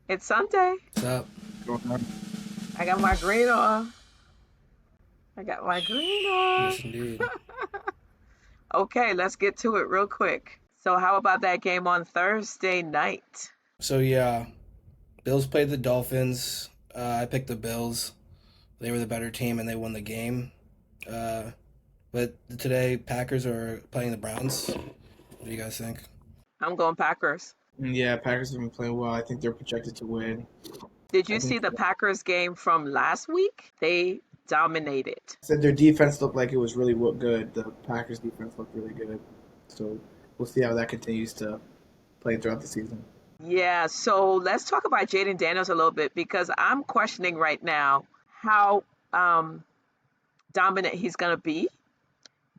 It's Sunday. What's up? I got my green on. I got my green on. Yes, indeed. Okay, let's get to it real quick. So, how about that game on Thursday night? So yeah, Bills played the Dolphins. I picked the Bills. They were the better team and they won the game. Uh, but today Packers are playing the Browns. What do you guys think? I'm going Packers. Yeah, Packers have been playing well. I think they're projected to win. Did I you see think the Packers game from last week? They dominated. said their defense looked like it was really good. The Packers defense looked really good. So we'll see how that continues to play throughout the season. Yeah, so let's talk about Jaden Daniels a little bit because I'm questioning right now how um, dominant he's going to be,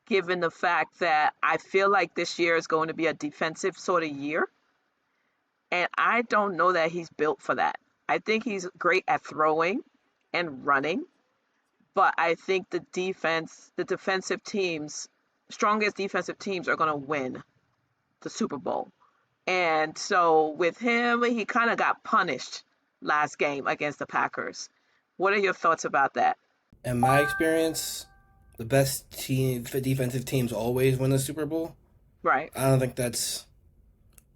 given the fact that I feel like this year is going to be a defensive sort of year. And I don't know that he's built for that. I think he's great at throwing and running, but I think the defensive teams, strongest defensive teams are going to win the Super Bowl. And so with him, he kind of got punished last game against the Packers. What are your thoughts about that? In my experience, the best team, defensive teams always win the Super Bowl. Right. I don't think that's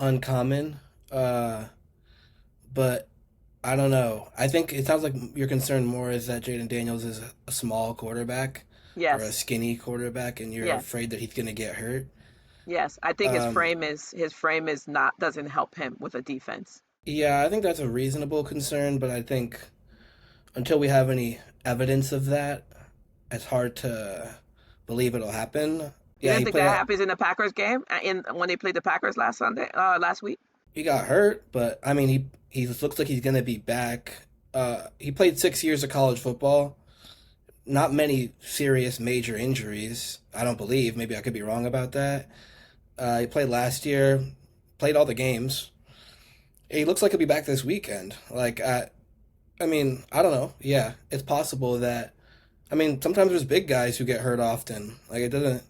uncommon. Uh, but I don't know. I think it sounds like your concern more is that Jaden Daniels is a small quarterback or a Yes. skinny quarterback, and you're Yes. afraid that he's going to get hurt. Yes. I think Um, his frame is not doesn't help him with a defense. yeah, I think that's a reasonable concern, but I think until we have any evidence of that, it's hard to believe it'll happen. You Yeah, didn't he think played that out. happens in the Packers game in when they played the Packers last week? He got hurt, but I mean, he looks like he's gonna be back. He played 6 years of college football. Not many serious major injuries. I don't believe. Maybe I could be wrong about that. He played last year. Played all the games. He looks like he'll be back this weekend. I mean, I don't know. Yeah, it's possible that. I mean, sometimes there's big guys who get hurt often. Like it doesn't.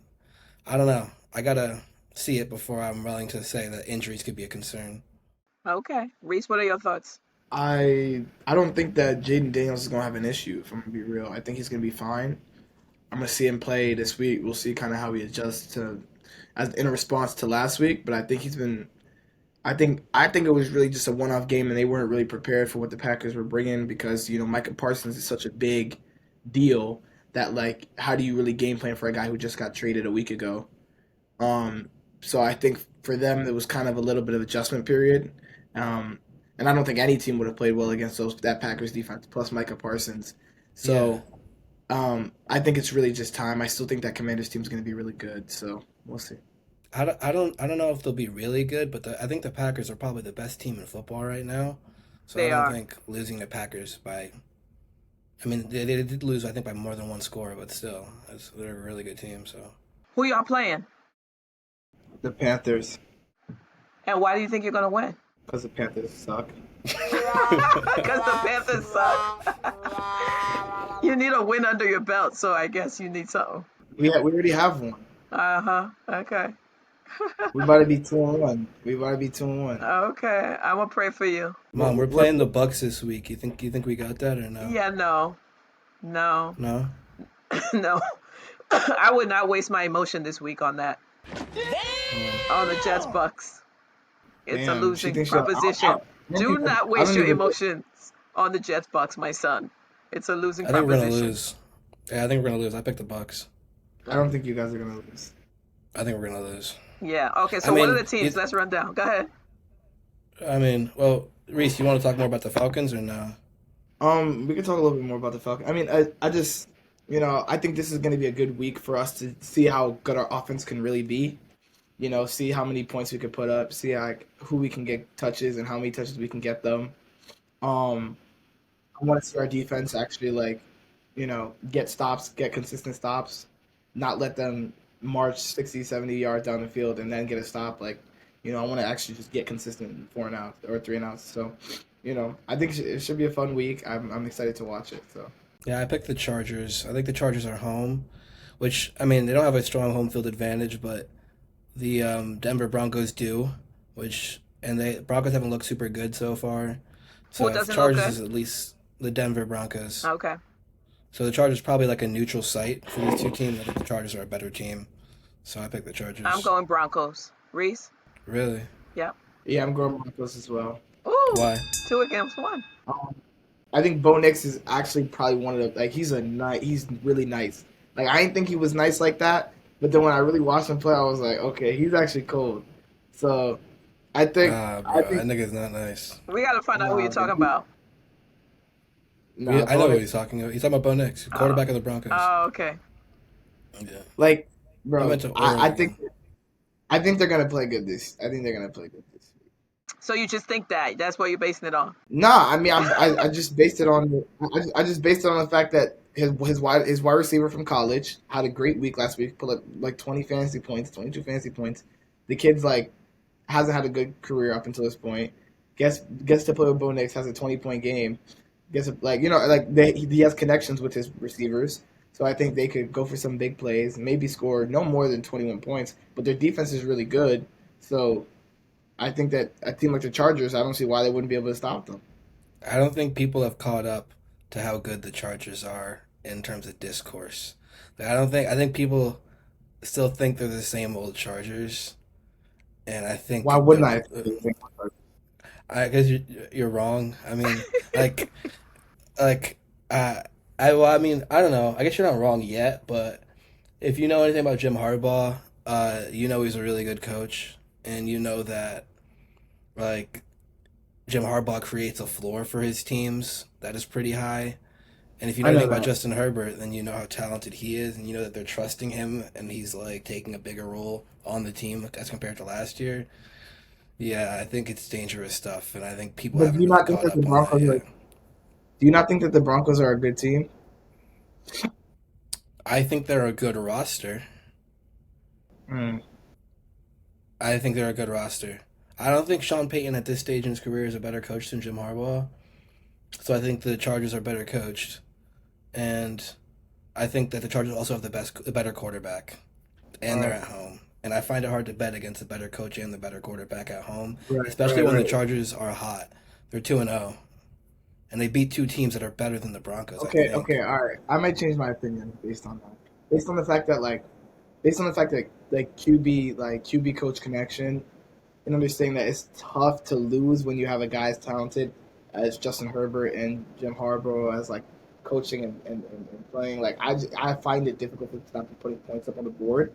I don't know. I gotta see it before I'm willing to say that injuries could be a concern. Okay. Reese, what are your thoughts? I don't think that Jaden Daniels is gonna have an issue. If I'm gonna be real, I think he's gonna be fine. I'm gonna see him play this week. We'll see kind of how he adjusts to as in a response to last week. But I think he's been I think it was really just a one-off game, and they weren't really prepared for what the Packers were bringing because Micah Parsons is such a big deal that like how do you really game plan for a guy who just got traded a week ago? Um, so I think for them it was kind of a little bit of adjustment period, um, and I don't think any team would have played well against that Packers defense plus Micah Parsons. Yeah, So I think it's really just time. I still think that Commanders team is going to be really good. So we'll see. I don't know if they'll be really good, but I think the Packers are probably the best team in football right now. So I They don't are. think losing the Packers by, I mean, they did lose, I think, by more than one score, but still, they're a really good team. So Who y'all playing? The Panthers, And why do you think you're gonna win? because the Panthers suck. Because the Panthers suck. You need a win under your belt, so I guess you need something. We already have one. Uh-huh. Okay. We about to be 2-1. We about to be 2-1. Okay. I'm gonna pray for you. Mom, we're What? playing the Bucks this week. You think we got that or no? Yeah, no. No. No. No. I would not waste my emotion this week on that. Oh, On the Jets Bucks. It's a Damn, she losing thinks she. proposition. I don't Do even. not I waste don't your even. emotions on the Jets Bucks, my son. It's a losing I think we're gonna proposition. lose. Yeah, I think we're gonna lose. I picked the Bucks. I don't think you guys are gonna lose. I think we're gonna lose. Yeah. Okay, I so what are the mean, teams? Let's run down. Go ahead. well, Reese, you want to talk more about the Falcons or no? We can talk a little bit more about the Falcons. I mean, I just, I think this is gonna be a good week for us to see how good our offense can really be. See how many points we can put up, see like who we can get touches and how many touches we can get them. Um, I want to see our defense actually get stops, get consistent stops, not let them march 60, 70 yards down the field and then get a stop. I want to actually just get consistent 4 and out or 3 and outs. So, I think it should be a fun week. I'm excited to watch it. So, Yeah, I picked the Chargers. I think the Chargers are home, which I mean they don't have a strong home field advantage, but the Denver Broncos do, which and they Broncos haven't looked super good so far. Who So if doesn't look Chargers good? is at least the Denver Broncos. Okay. So the Chargers probably like a neutral site for these two teams. I think the Chargers are a better team. So I pick the I'm Chargers. going Broncos. Reese? Really? Yep. Yeah, I'm going Broncos as well. Ooh, Why? two against one. Um, I think Bo Nix is actually probably one of the like he's really nice. Like I didn't think he was nice like that, but then when I really watched him play, I was like, okay, he's actually cold. So I think Ah, I bro, that think nigga's not nice. We got to find out who you're nah, talking about. I Bo know what Nix, he's talking about. He's talking about Bo Nix, Oh, quarterback of the Broncos. oh okay. Yeah. like I bro, went to I Oregon. think I think they're gonna play good this. I think they're gonna play good this week. So you just think that? That's what you're basing it on? Nah, I mean I just based it on I just based it on the fact that his wide receiver from college had a great week last week, put up like 20 fantasy points, 22 fantasy points. The kid's like hasn't had a good career up until this point. Gets to play with Bo Nix, has a 20-point game. Gets like he has connections with his receivers, so I think they could go for some big plays, maybe score no more than 21 points. But their defense is really good, so I think that a team like the Chargers, I don't see why they wouldn't be able to stop them. I don't think people have caught up to how good the Chargers are in terms of discourse. Like, I think people still think they're the same old Chargers, and I Why think wouldn't they're. I? I guess you're wrong. I mean, like like I mean, I don't know. I guess you're not wrong yet, but if you know anything about Jim Harbaugh, you know he's a really good coach, and you know that like Jim Harbaugh creates a floor for his teams that is pretty high. And if you know I know anything about that. Justin Herbert, then you know how talented he is, and you know that they're trusting him, and he's like taking a bigger role on the team as compared to last year. Yeah, I think it's dangerous stuff, and I think people But do haven't you really not think caught that the up on that Broncos are? yet. Do you not think that the Broncos are a good team? I think they're a good roster. Hmm. I think they're a good roster. I don't think Sean Payton at this stage in his career is a better coach than Jim Harbaugh. So I think the Chargers are better coached, and I think that the Chargers also have the better quarterback, and they're Right, at home. And I find it hard to bet against the better coach and the better quarterback at home, right, especially right, when the right. Chargers are hot. They're 2-0, and they beat two teams that are better than the Broncos, I Okay, think. okay, all right. I might change my opinion based on that. Based on the fact that based on the fact that QB coach connection and understanding that it's tough to lose when you have a guy as talented as Justin Herbert and Jim Harbaugh as like coaching and playing. I find it difficult for them to putting points up on the board.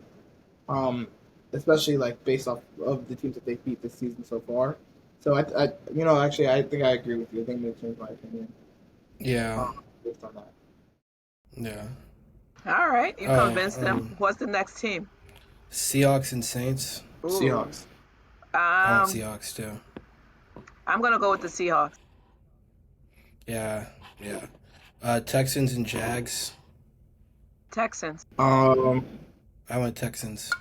Um, Especially like based off of the teams that they beat this season so far. So actually I think I agree with you. I think I'm gonna change my opinion Yeah, based on that. yeah. All right, you Uh, convinced them. um, What's the next team? Seahawks and Saints. Ooh. Seahawks. I want Um, Seahawks too. I'm gonna go with the Seahawks. Yeah, yeah. Texans and Jags. Texans. Um, I want Texans.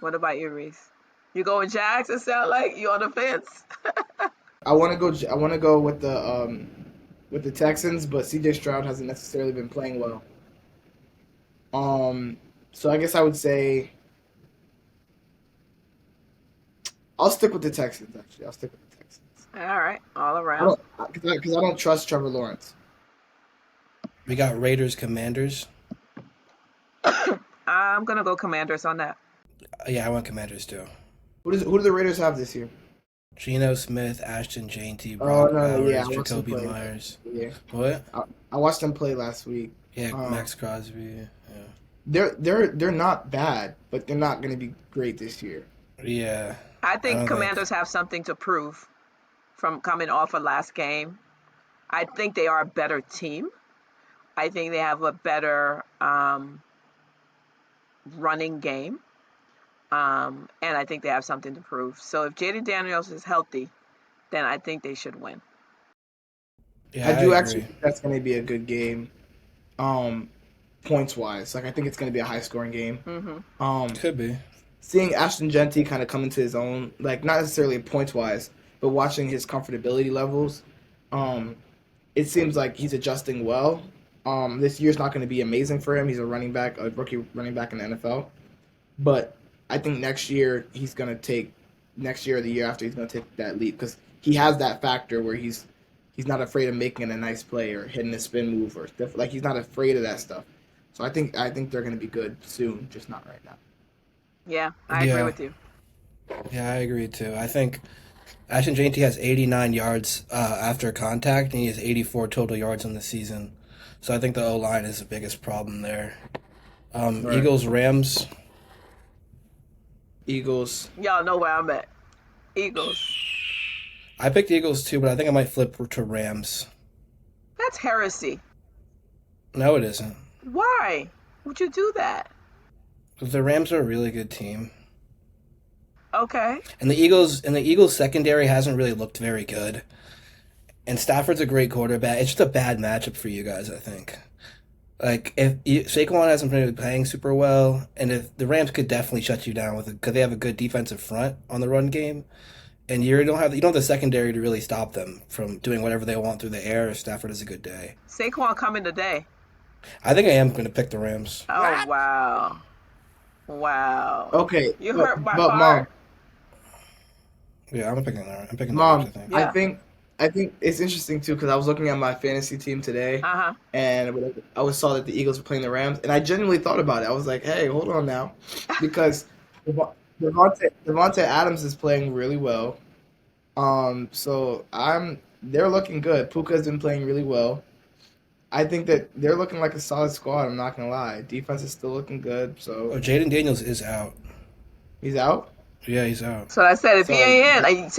What about you, Reese? You going Jags? It sound like you on the fence. I want to go. I want to go with the Texans, but C.J. Stroud hasn't necessarily been playing well. Um, so I guess I would say I'll stick with the Texans. Actually, I'll stick with the Texans. All right, all I around. don't because I don't trust Trevor Lawrence. We got Raiders Commanders. I'm gonna go Commanders on that. Yeah, I want Commanders too. Who do the Raiders have this year? Geno Smith, Ashton Janty, Oh Brock no, yeah, Bowers, I watched them Jacoby play. Myers. Yeah, What? I watched them play last week. Yeah, Um, Max Crosby. they're not bad, but they're not going to be great this year. Yeah, I I think don't think. Commanders have something to prove from coming off of last game. I think they are a better team. I think they have a better running game. And I think they have something to prove. So if Jaden Daniels is healthy, then I think they should win. Yeah, I I do actually agree. think that's going to be a good game, um, points wise. Like I think it's going to be a high scoring game. Hmm. Um, Could be. Seeing Ashton Genty kind of come into his own, like not necessarily points wise, but watching his comfortability levels, um, it seems like he's adjusting well. This year's not going to be amazing for him. He's a running back, a rookie running back in the NFL. But I think next year or the year after, he's going to take that leap because he has that factor where he's he's not afraid of making a nice play or hitting a spin move or stuff. Like he's not afraid of that stuff. So I think they're going to be good soon, just not right now. Yeah, I agree Yeah, with you. yeah, I agree too. I think Ashton Jeanty has 89 yards after contact, and he has 84 total yards on the season. So I think the O line is the biggest problem there. Right. Eagles, Rams. Eagles. Y'all know where I'm at. Eagles. I picked Eagles too, but I think I might flip to Rams. That's heresy. No, it isn't. Why would you do that? Because the Rams are a really good team, Okay. and the Eagles secondary hasn't really looked very good. And Stafford's a great quarterback. It's just a bad matchup for you guys, I think. Like if Saquon hasn't been playing super well, and if the Rams could definitely shut you down with it because they have a good defensive front on the run game, and you don't have the secondary to really stop them from doing whatever they want through the air. If Stafford has a good day, Saquon coming today. I think I am going to pick the Rams. Oh, wow. Wow. Okay, You but hurt my but mom, heart. Yeah, I'm picking the Rams. I mom, think. I Yeah. think I think it's interesting too because I was looking at my fantasy team today, Uh-huh. and saw that the Eagles were playing the Rams, and I genuinely thought about it. I was like, hey, hold on now, because Devontae Adams is playing really well. So they're looking good. Puka's been playing really well. I think that they're looking like a solid squad. I'm not gonna lie. Defense is still looking good. Oh, So Jaden Daniels is out. he's out. Yeah, he's out. So I said if he So ain't in,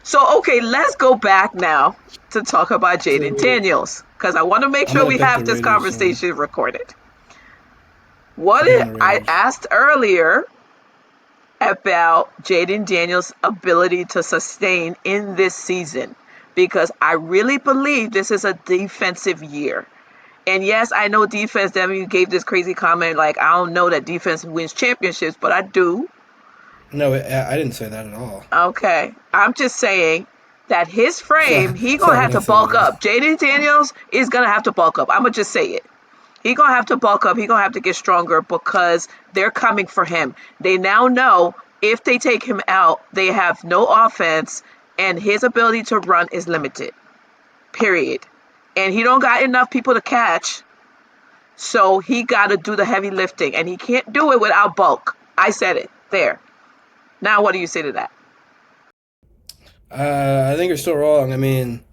so okay, let's go back now to talk about Jaden to Daniels because I want to make I'm sure gonna we pick have the this Raiders soon. conversation recorded. What I'm picking if the I Raiders. asked earlier about Jaden Daniels' ability to sustain in this season? Because I really believe this is a defensive year. And yes, I know defense. Devin, you gave this crazy comment like I don't know that defense wins championships, but I do. No, I didn't say that at all. Okay, I'm just saying that his frame, he gonna Sorry, I have to didn't say bulk that. up. Jaden Daniels is gonna have to bulk up. I'm gonna just say it. He gonna have to bulk up. He gonna have to get stronger because they're coming for him. They now know if they take him out, they have no offense, and his ability to run is limited. Period. And he don't got enough people to catch, so he got to do the heavy lifting, and he can't do it without bulk. I said it there. Now, what do you say to that? I think you're still wrong. I mean,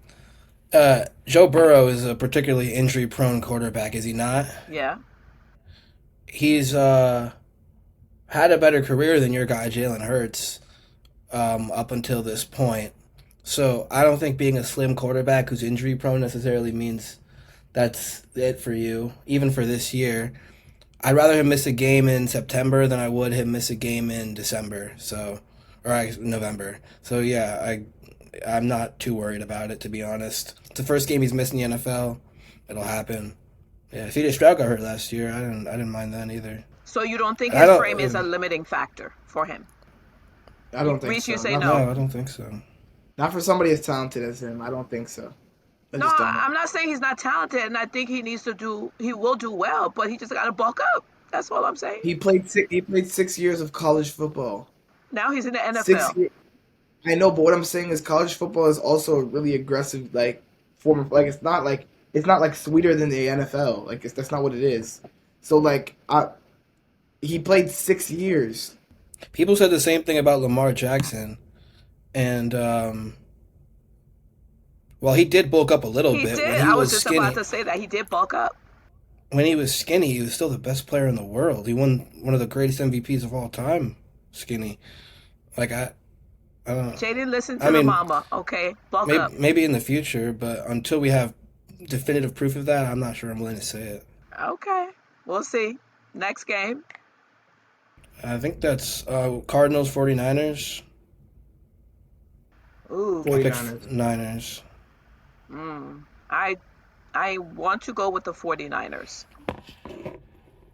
Joe Burrow is a particularly injury-prone quarterback, is he not? Yeah. He's had a better career than your guy Jalen Hurts up until this point. So I don't think being a slim quarterback who's injury-prone necessarily means that's it for you, even for this year. I'd rather him miss a game in September than I would him miss a game in December. So, November. So yeah, I'm not too worried about it, to be honest. It's the first game he's missed in the NFL. It'll happen. Yeah, CJ Stroud got hurt last year. I didn't mind that either. So you don't think I his frame is don't. a limiting factor for him? I don't think Reese, you so. say Not no. No, I don't think so. not for somebody as talented as him. I don't think so. I No, just don't. I'm not saying he's not talented, and I think he will do well, but he just got to bulk up. That's all I'm saying. He played 6 years of college football. Now he's in the 6 NFL. years. I know, but what I'm saying is college football is also a really aggressive like form of like it's not like sweeter than the NFL. Like that's not what it is. So like he played 6 years. People said the same thing about Lamar Jackson, and well, he did bulk up a little He bit when did. he I was was just about skinny. to say that he did bulk up. When he was skinny, he was still the best player in the world. He won one of the greatest MVPs of all time. Skinny, like I don't. Jaden, listen I to the mean, mama. Okay, bulk maybe up. maybe in the future, but until we have definitive proof of that, I'm not sure I'm willing to say it. Okay, we'll see. Next game. I think that's Cardinals 49ers. Ooh. I pick 49ers. Niners. Mm. I I want to go with the 49ers.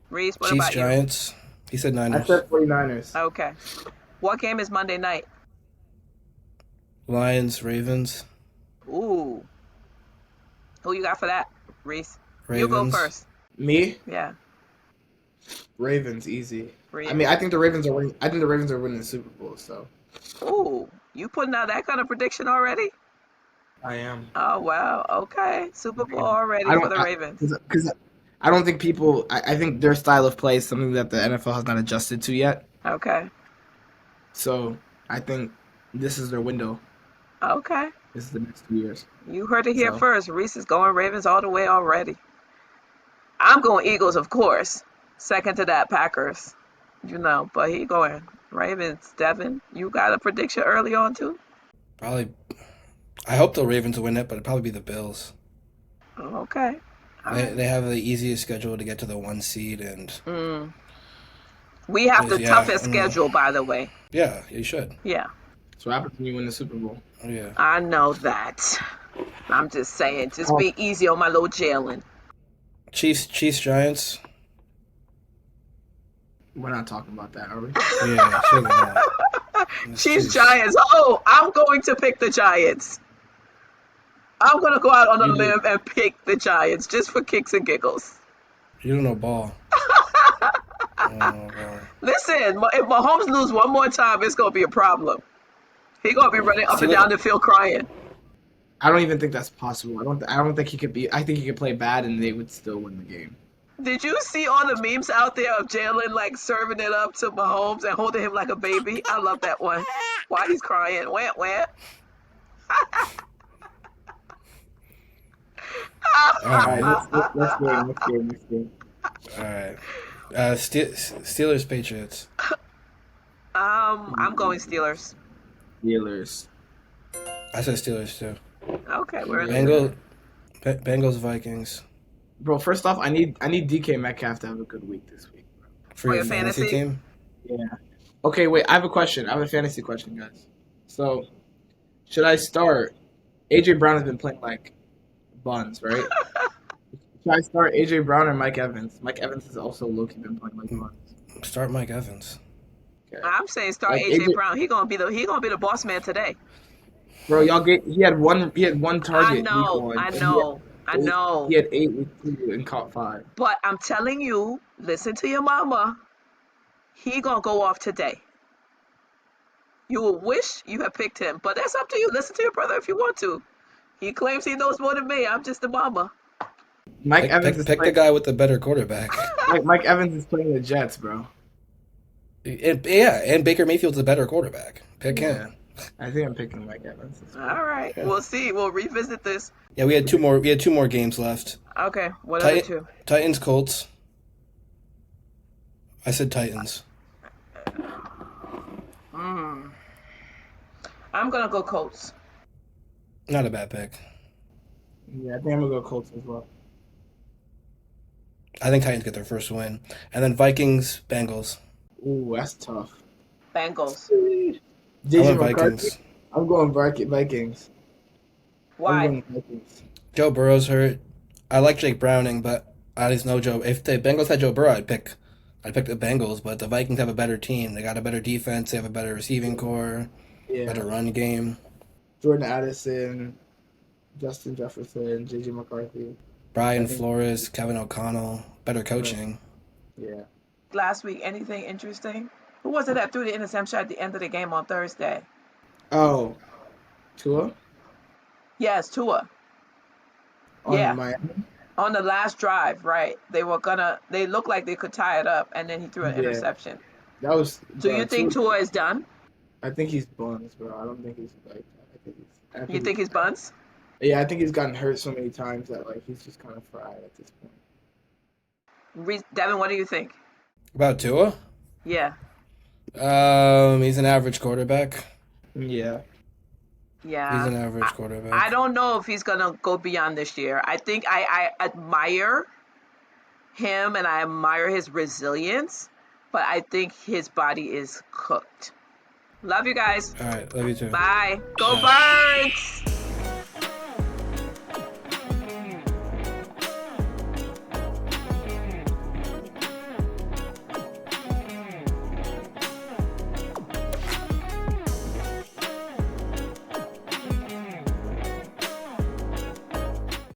Reese, what Chiefs about you? Giants. He said I Niners. said 49ers. Okay. What game is Monday night? Lions Ravens. Ooh. Who you got for that, Reese? You go Ravens. first. Me, Yeah, Ravens, easy. I mean, Ravens. I think the Ravens are winning. I think the Ravens are winning the Super Bowl. So Ooh, you putting out that kind of prediction already? I am. Oh wow. Okay. Super Bowl I already for don't the Ravens. because I don't think people. I think their style of play is something that the NFL has not adjusted to yet. Okay. So I think this is their window. Okay. This is the next 2 years. You heard it here So first. Reese is going Ravens all the way already. I'm going Eagles, of course. Second to that, Packers. But he going Ravens. Devin, you got a prediction early on too? Probably. I hope the Ravens will win it, but it'd probably be the Bills. Okay. All They right. they have the easiest schedule to get to the 1 seed, and Mm. We have the yeah, toughest schedule, by the way. yeah, you should. Yeah, that's what happens when you win the Super Bowl. Yeah. I know that. I'm just saying, just Oh, be easy on my little Jalen. Chiefs, Giants. we're not talking about that, are we? Yeah, sure they not. It's Chiefs, Chiefs. Giants. Oh, I'm going to pick the Giants. I'm going to go out on a You do. limb and pick the Giants just for kicks and giggles. You don't know ball. You don't know ball. Listen, if Mahomes lose one more time, it's going to be a problem. He's going to be running up and down Steelers, the field crying. I don't even think that's possible. I don't think he could be. I think he could play bad and they would still win the game. Did you see all the memes out there of Jalen like serving it up to Mahomes and holding him like a baby? I love that one. Why he's crying? Wah, wah. all All right, right, let's game. all right. Steelers, Patriots. I'm going Steelers. Steelers. I said Steelers too. Okay, we're in Bengals, Bengals, Vikings. Bro, first off, I need DK Metcalf to have a good week this week. For your your fantasy fantasy? team. Yeah. Okay, wait. I have a question. I have a fantasy question, guys. So, should I start? AJ Brown has been playing like buns, right? Should I start AJ Brown or Mike Evans? Mike Evans has also low-key been playing like buns. Start Mike Evans. Okay. I'm saying start Like AJ AJ, Brown. He gonna be the boss man today. bro, he had one I target week know, one. I And know, I eight, know. he had 8 week 2 and caught 5. But I'm telling you, listen to your mama. He gonna go off today. You will wish you had picked him, but that's up to you. Listen to your brother if you want to. He claims he knows more than me. I'm just the mama. Mike Pick, Evans pick, is pick the playing. guy with the better quarterback. Mike Evans is playing the Jets, bro. And Baker Mayfield's a better quarterback. Pick Yeah. him. I think I'm picking Mike Evans. All right, we'll see. We'll revisit this. Yeah, we had two more. We had 2 more games left. Okay, what are the two? Titans, Colts. I said Titans. I'm gonna go Colts. Not a bad pick. Yeah, I think I'm gonna go Colts as well. I think Titans get their first win, and then Vikings, Bengals. Ooh, that's tough. Bengals. I JJ went McCarthy. Vikings. I'm going Vikings. I'm Why? going Vikings. Joe Burrow's hurt. I like Jake Browning, but I just know Joe. If the Bengals had Joe Burrow, I'd pick the Bengals. But the Vikings have a better team. They got a better defense. They have a better receiving core, better Yeah, run game. Jordan Addison, Justin Jefferson, JJ McCarthy. Brian I think- Flores, Kevin O'Connell, better coaching. Yeah. Last week, anything interesting? Who was it that threw the interception at the end of the game on Thursday? Oh, Tua Yes, Tua. on Yeah, Miami. on the last drive, right? They looked like they could tie it up, and then he threw an Yeah, interception. that was. Do you think Tua is done? I think he's buns, bro. I don't think he's like. You think he's buns? Yeah, I think he's gotten hurt so many times that like he's just kind of fried at this point. Devin, what do you think? About Tua? Yeah, He's an average quarterback. Yeah. He's yeah. an average I quarterback. don't know if he's gonna go beyond this year. I think I admire him and I admire his resilience, but I think his body is cooked. Love you guys. All right, love you too. Bye. Go Bye. Birds!